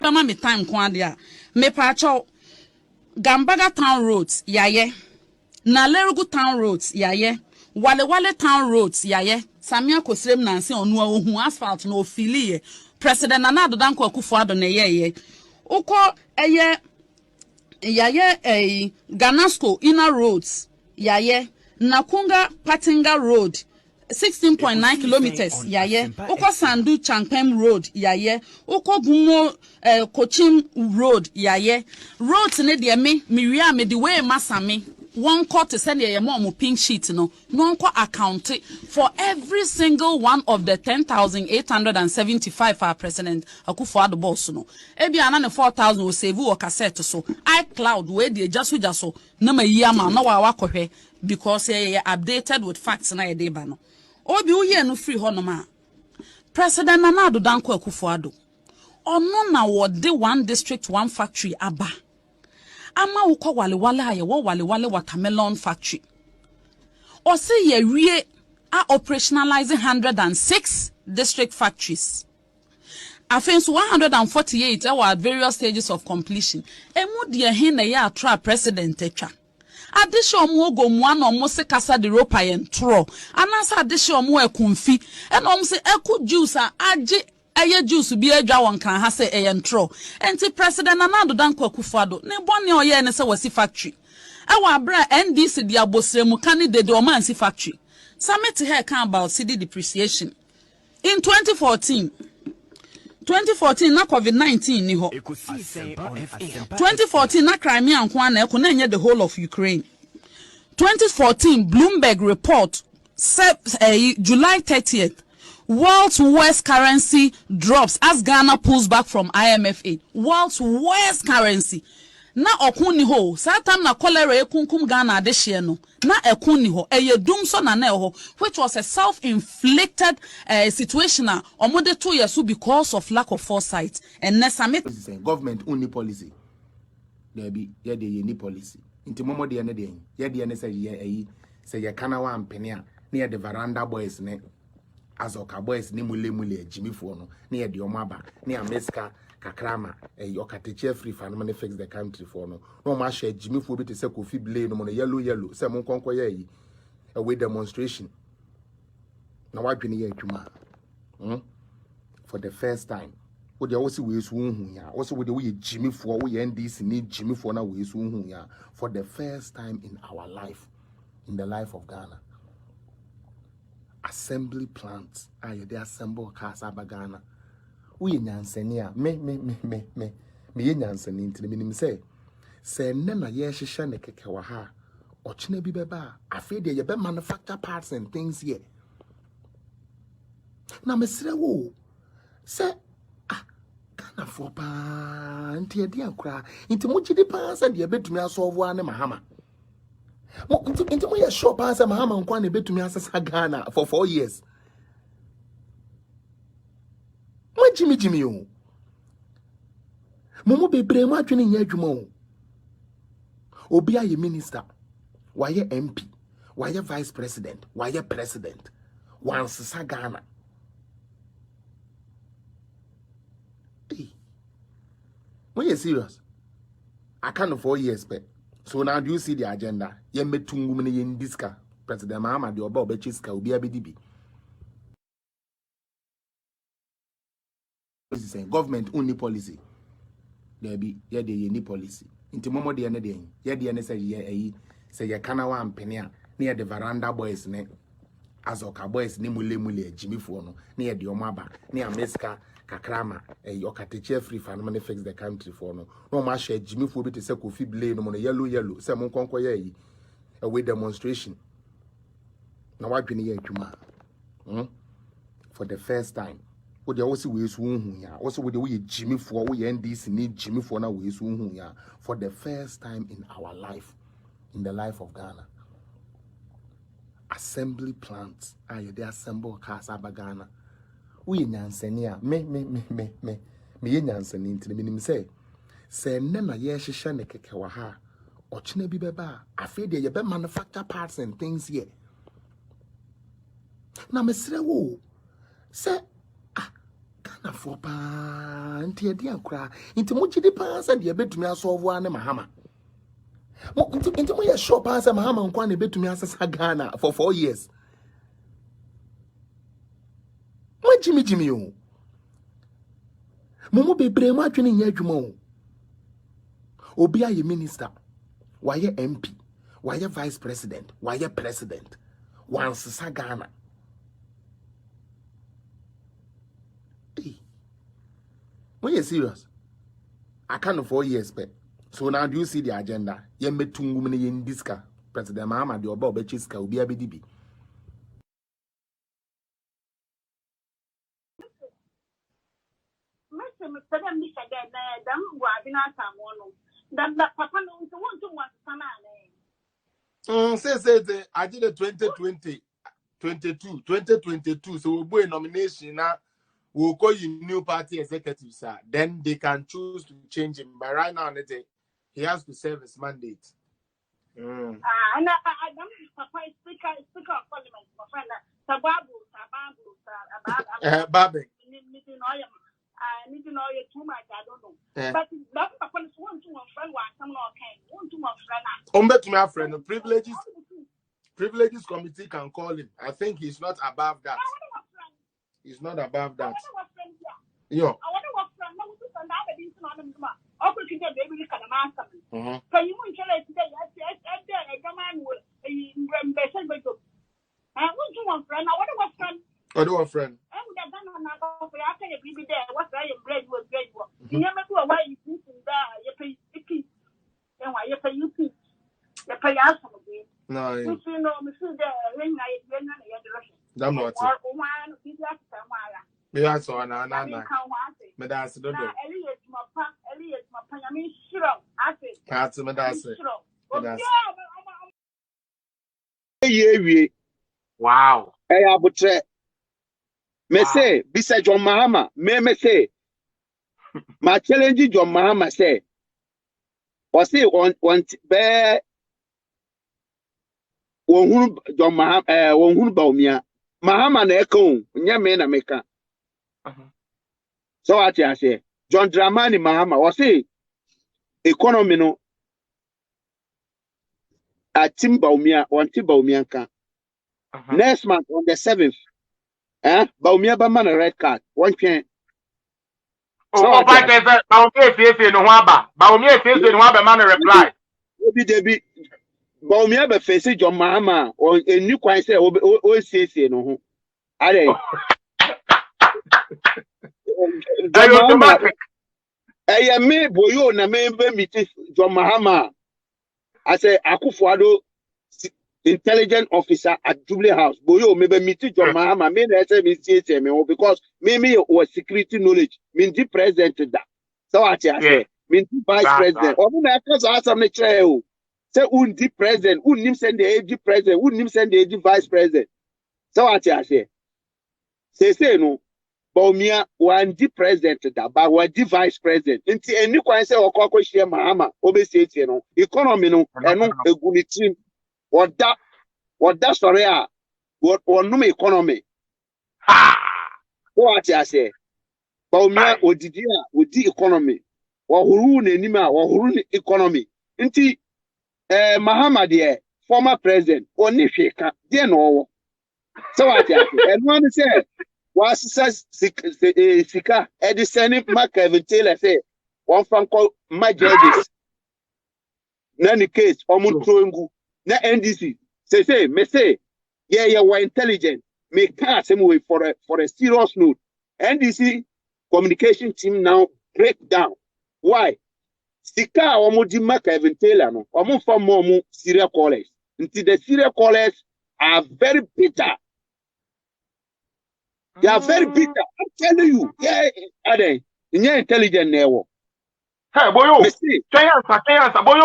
Bama me time kwandia. Me pacho Gambaga town roads yaye. Na Lerugu town roads yaye. Wale town roads yaye. Samia Kosrem Nancy on no asphalt no filie. President Nana Danko Ekumfifuo ne ye. Uko eye yaye Ganasco inner roads yaye. Nakunga Patinga Road 16.9 kilometers yaye. Uko Sandu Changpem Road yaye. Uko Gumo Kochim Road yaye. Roads ne de me me the way masame. One court to send a more pink sheet no account for every single one of the 10,875 for President Ekumfifuo boss no. Ebi anane 4,000 will save or cassette so. iCloud where they just so na ma yama na wa wakohwe because updated with facts na dey ba no. Obi uye no free honoma. President Nana Danko Ekumfifuo ono na wode one district one factory aba. Ama uko wale aye wo wale watermelon factory. Or say ye wie are operationalizing 106 district factories. Afenso 148 are at various stages of completion. Emu de hin na ya atra president etwa. Adisho mu ogo mu ana omo se kasa de ropa yen tro. Anasa adisho mu Ekumfi. En omo se eku juice age eye juice bi adwa won kan ha se eyentro enti president Nana Danko Ekumfifuo ne bone oye ne se wasi factory ewa abra NDC di abosremu candidate de omansi factory summit here can about city depreciation in 2014 na COVID-19 ni ho 2014 na Crimea nko na eko na enye the whole of Ukraine 2014 Bloomberg report July 30th world's worst currency drops as Ghana pulls back from IMF aid. World's worst currency. Na okuni ho. Satam na cholera ekunkum Ghana adeshie no. Na ekuni ho. Eye dumso na ne ho. Which was a self-inflicted situation. Omode 2 years because of lack of foresight. And nesamit. Government only policy. There be ye ni policy. Inti momo de ne de. Ye de ne say ye kana wa ampenia. Near the veranda boys ne. Azoka boys ni mule Ekumfifuo no na ye de omaba na ameska kakrama okateche free fan money fix the country for no no ma share Ekumfifuo bi te se Kofi blame no yellow se mon konko ye a demonstration na wadwene ye adwuma for the first time wo de wo se we su hu ya wo se wo de wo ye Ekumfifuo wo ye NDC ni Ekumfifuo na we su hu ya for the first time in our life, in the life of Ghana. Assembly plants they assemble cars abagana we nyansania me ye nyansani ntini minim say nne na ye hihye ne keke wa ha ochine bi beba afi de ye be manufacture parts and things here na mesre wo say Ghana for pa nti ye dia kra nti mo gidi pa say de betumi asolve ane Mahama into my shop as a Mahama and Kwan bet to me as a Ghana for 4 years. What Jimmy Momo be brema training Yajumo. Obia ye minister, why ye MP, why ye vice president, why ye president, once sa Ghana. Hey, when you serious? I can't 4 years, but. So now do you see the agenda? Ye metungu mene ye ndiska. President Mahama di oba obechiska ubi abedibi. Government only policy. There be ye de ye ni policy. Inti momo de ye ne de ye de ne say ye kana wa ampenia near the veranda boys ne azoka boys ni mule Ekumfifuo no near the omaba near meska kakrama okateche free fan money fix the country for no ma share Ekumfifuo bi te se Kofi blame no yellow se mon konko ye a demonstration na wadwene ye adwuma for the first time wo de wo se we su hu ya wo se wo de wo ye Ekumfifuo wo ye NDC ni Ekumfifuo na we su hu ya for the first time in our life, in the life of Ghana. Assembly plants they assemble cars abagana we nyansania me ye nyansani ntini minim say nne na ye hihye ne keke wa ha ochine bi beba afi de ye be manufacture parts and things here na mesre wo say Ghana for pa nti e dia nkra nti mo gidi pa sa de betumi asolve ane Mahama mo nti mo ye sure pa sa Mahama nkwa na betumi asesa Ghana for 4 years mo jimi o mo bebre mo atwene nya adwuma o obi aye minister waye MP waye vice president waye president wansesa Ghana. When you're serious, I can't 4 years, but so now do you see the agenda? You met 2 women in this car. President Mahama, the Oba Bechiska, will be a BDB. Say, I did a 2022, so we'll be a nomination now. We'll call you new party executive, sir. Then they can choose to change him. But right now, he has to serve his mandate. And I don't speaker of parliament, my friend. Sababu, Babe. I need to know you too much, I don't know. But that's the one to my friend, some one to my friend. To my friend, the privileges committee can call him. I think he's not above that. He's not above that. Yo. I want to work from now to another thing on them. I'll put you there, baby, can master me. So you won't tell us today, yes, a man will be. I want to one friend. I want to work from. I do a friend. I would have done another way. I can't be there. What's I am great with great work. You never do a way you think there. You pay 50. Then why you pay you peace? You pay us from again. No, you know, Mr. Ring, I didn't know the direction. Damn what? Yeah, so I know. But that's the door. Elliot, my Panami, sure. I think that's my that's it. Wow. Hey, Abutre. Me say, beside John Mahama, me say, my challenge John Mahama say, or say on bear one John Mahama, one Baumia, Mahama na Ekum, Nyamena Meka. So what I say, John Dramani Mahama, or say, economy no, at Timbaumia, one Timbaumianka. Next month on the 7th, Baumia Baman a red card. One can. Oh, Baumia man reply. Debbie Baumia be facing John Mahama or a new coin say, oh, say, no. I am me, boyo, na me, meeting John Mahama. I say, Akufuado. Intelligent officer at Jubilee House. Boyo, maybe meeting John Mahama, me because me was security knowledge. Mean the president that. So what I say, mean the vice president. Or me because I some chair. Say un the president, un nim send the AG president, un nim send the AG vice president. So what I say. Say no. Baumia one the president that, but one the vice president. Until any question say or share Mahama, obey no economy no, and no a good team. What that story are what no economy. What I say, Baumia or Didia with the economy, or Hurun Enima or Hurun economy. Inti Mahama, dear, former president, or Nifika, dear no. So what I say, and one said, was says Sika, Edison, Mark Kevin Taylor say, one fan called my judges. In any case, Omutungu. Na NDC say me say yeah we're intelligent me can't same way for a serious note. NDC communication team now break down why Sika omo di maka even Taylor no omo from more serial callers until the serial callers are very bitter. They are very bitter. I'm telling you, yeah, are they? You're intelligent now. Hey boyo, say answer boyo.